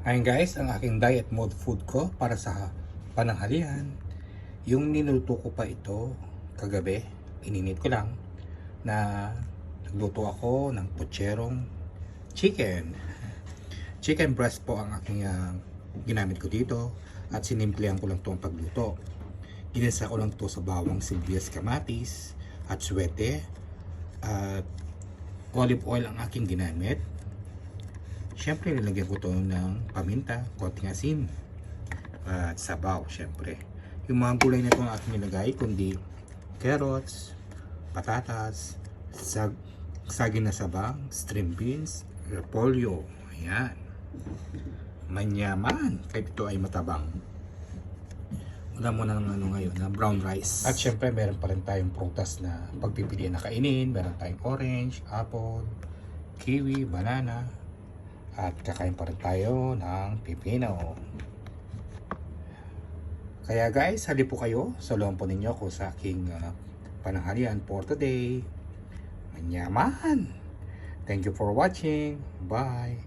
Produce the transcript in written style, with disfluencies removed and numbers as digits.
Ayun guys, ang aking diet mode food ko para sa pananghalian. Yung niluto ko pa ito kagabi, ininit ko lang na nagluto ako ng putserong chicken. Chicken breast po ang aking ginamit ko dito at sinimplehan ko lang itong pagluto. Ginisa ko lang ito sa bawang, sibuyas, kamatis at suwete at olive oil ang aking ginamit. Siyempre, nilagyan ko ito ng paminta, konting asin, at sabaw, siyempre. Yung mga gulay na ito ang aking nilagay, kundi carrots, patatas, saging na sabang, string beans, repolyo. Ayan. Manyaman, kahit ito ay matabang. Wala mo na ng ngayon, na brown rice. At siyempre, meron pa rin tayong prutas na pagpipilian na kainin. Meron tayong orange, apple, kiwi, banana, at kakain pa rin tayo ng pipino. Kaya guys, hali po kayo. Saluhan po ninyo ako sa aking pananghalian for today. Manyaman! Thank you for watching. Bye!